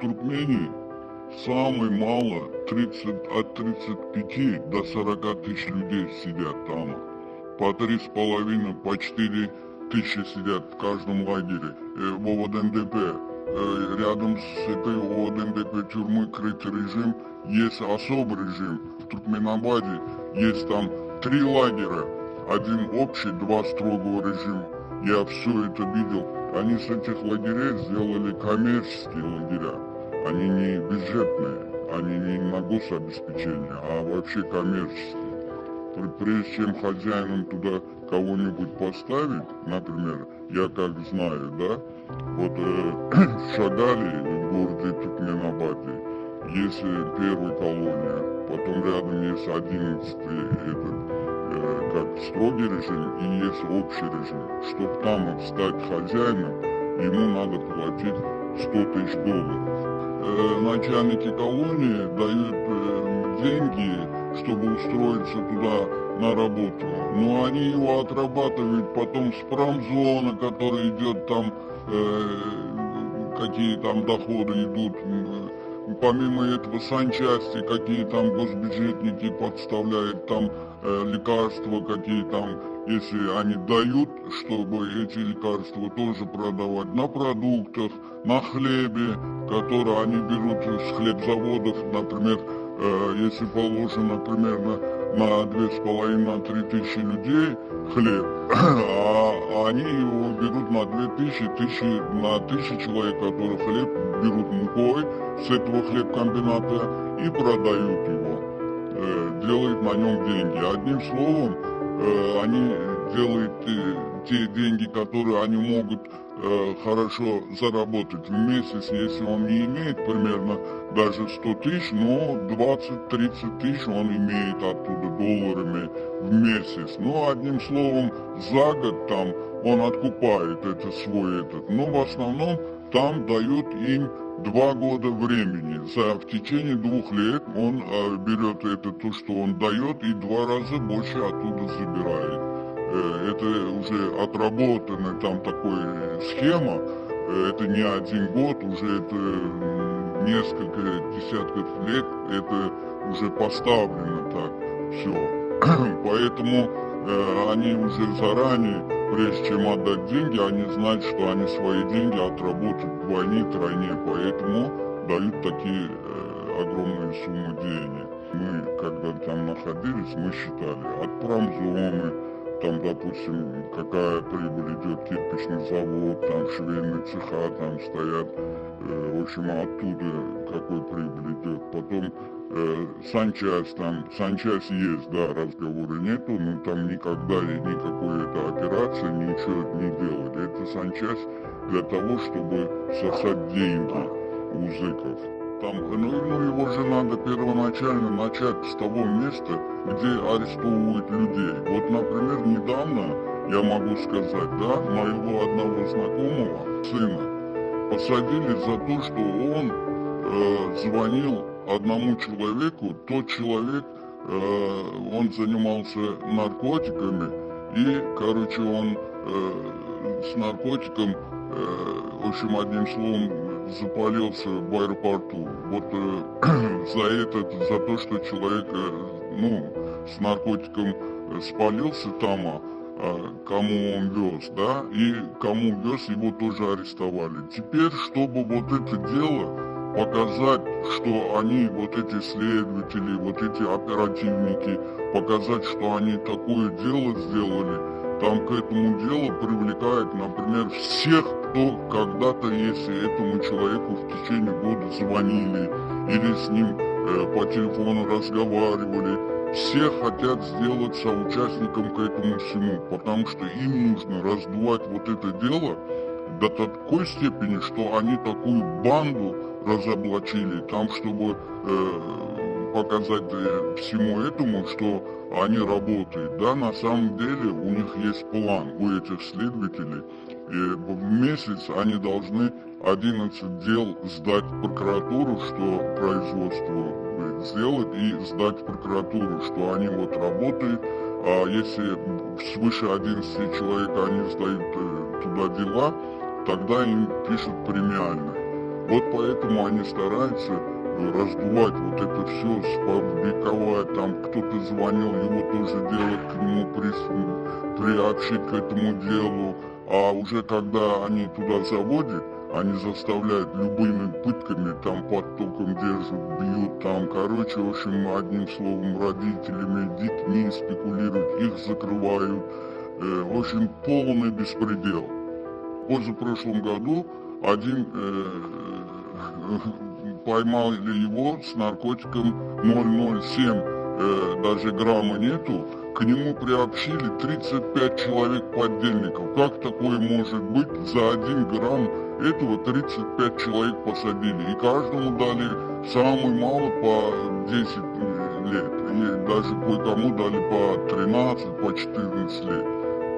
Туркмении самый мало от 35 до 40 тысяч людей сидят там. По 3,5, по 4 тысячи сидят в каждом лагере в ОВД-НДП. Рядом с этой ОВД-НДП тюрьмы крытый режим, есть особый режим. В Туркменабаде есть там 3 лагеря, один общий, 2 строгого режима. Я все это видел. Они с этих лагерей сделали коммерческие лагеря. Они не бюджетные, они не на гособеспечение, а вообще коммерческие. Прежде чем хозяином туда кого-нибудь поставить, например, я как знаю, да, вот в Шагале, в городе Туркменабаде, есть первая колония, потом рядом есть 11-й, как строгий режим, и есть общий режим. Чтобы там стать хозяином, ему надо платить $100 000. Начальники колонии дают деньги, чтобы устроиться туда на работу. Но они его отрабатывают потом с промзона, который идет там, какие там доходы идут. Помимо этого санчасти, какие там госбюджетники подставляют там лекарства, какие там, если они дают, чтобы эти лекарства тоже продавать на продуктах, на хлебе, который они берут с хлебзаводов, например, если положено примерно на 2,5-3 тысячи людей хлеб, а они его берут на 2000, на 1000 человек, которые хлеб берут мукой с этого хлебкомбината и продают его, делают на нем деньги. Одним словом, они делают те деньги, которые они могут хорошо заработать в месяц, если он не имеет примерно даже 100 тысяч, но 20-30 тысяч он имеет оттуда долларами в месяц. Но одним словом, за год там он откупает это свой этот, но в основном там дают им 2 года времени. В течение 2 лет он берет это, то, что он дает, и 2 раза больше оттуда забирает. Это уже отработанная там такая схема, это не 1 год, уже это несколько десятков лет, это уже поставлено так все. Поэтому они уже заранее, прежде чем отдать деньги, они знают, что они свои деньги отработают вдвойне, тройне, поэтому дают такие огромные суммы денег. Мы, когда там находились, мы считали от промзоны, там, допустим, какая прибыль идет, кирпичный завод, там швейные цеха, там стоят, в общем, оттуда какой прибыль идет. Потом санчасть, там, санчасть есть, да, разговора нету, но там никогда никакой это операции, ничего не делали. Это санчасть для того, чтобы сосать деньги у зэков. Там, ну его же надо первоначально начать с того места, где арестовывают людей. Вот, например, недавно, я могу сказать, да, моего одного знакомого сына посадили за то, что он звонил одному человеку, тот человек, он занимался наркотиками, и, короче, он с наркотиком, в общем, одним словом, запалился в аэропорту. Вот за то, что человек, ну, с наркотиком спалился там, кому он вез, да, и кому вез, его тоже арестовали. Теперь, чтобы вот это дело показать, что они, вот эти следователи, вот эти оперативники, показать, что они такое дело сделали, там к этому делу привлекают, например, всех, кто когда-то, если этому человеку в течение года звонили или с ним по телефону разговаривали, все хотят сделать соучастником к этому всему, потому что им нужно раздувать вот это дело до такой степени, что они такую банду разоблачили, там, чтобы показать всему этому, что они работают. Да, на самом деле у них есть план, у этих следователей. И в месяц они должны 11 дел сдать в прокуратуру, что производство сделать, и сдать в прокуратуру, что они вот работают. А если свыше 11 человек они сдают туда дела, тогда им пишут премиальные. Вот поэтому они стараются раздувать вот это все, сфабриковать, там кто-то звонил, его тоже делать, к нему приобщить к этому делу, а уже когда они туда заводят, они заставляют любыми пытками, там под током держат, бьют, там, короче, в общем, одним словом, родителями, детьми спекулируют, их закрывают, в общем, полный беспредел. В позапрошлом году один поймали его с наркотиком 0,07, даже грамма нету, к нему приобщили 35 человек поддельников. Как такое может быть? За 1 грамм этого 35 человек посадили, и каждому дали самый мало по 10 лет, и даже кое-кому дали по 13, по 14 лет.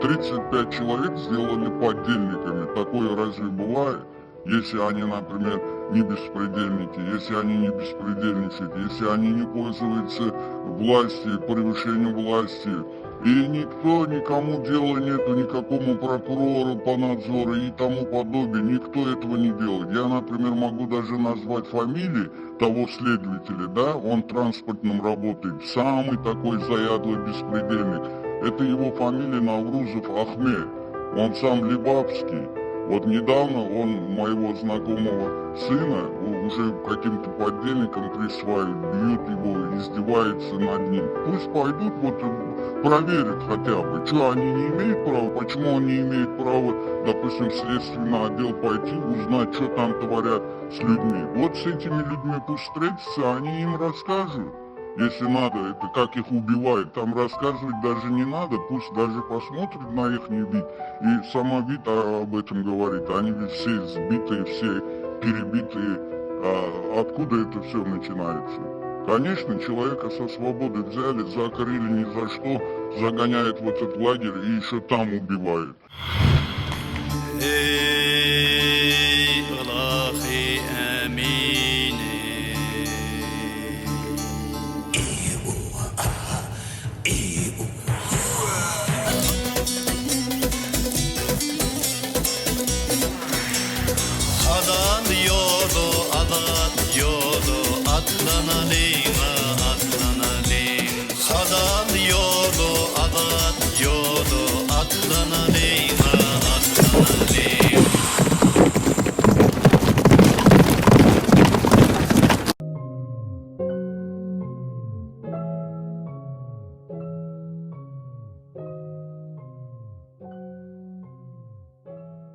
35 человек сделали поддельниками. Такое разве бывает? Если они, например, не беспредельники, если они не беспредельничают, если они не пользуются властью, превышением власти, и никто, никому дела нету, никакому прокурору по надзору и тому подобное, никто этого не делает. Я, например, могу даже назвать фамилии того следователя, да, он транспортным работает, самый такой заядлый беспредельник. Это его фамилия Наврузов Ахмед, он сам Либавский. Вот недавно он моего знакомого сына уже каким-то поддельникам присваивает, бьет его, издевается над ним. Пусть пойдут, вот проверят хотя бы, что они не имеют права, почему он не имеет права, допустим, в следственный отдел пойти, узнать, что там творят с людьми. Вот с этими людьми пусть встретятся, они им расскажут. Если надо, это как их убивают, там рассказывать даже не надо, пусть даже посмотрят на их вид, и сама вид об этом говорит, они ведь все сбитые, все перебитые, откуда это все начинается? Конечно, человека со свободы взяли, закрыли ни за что, загоняют в этот лагерь и еще там убивают. Atlanalım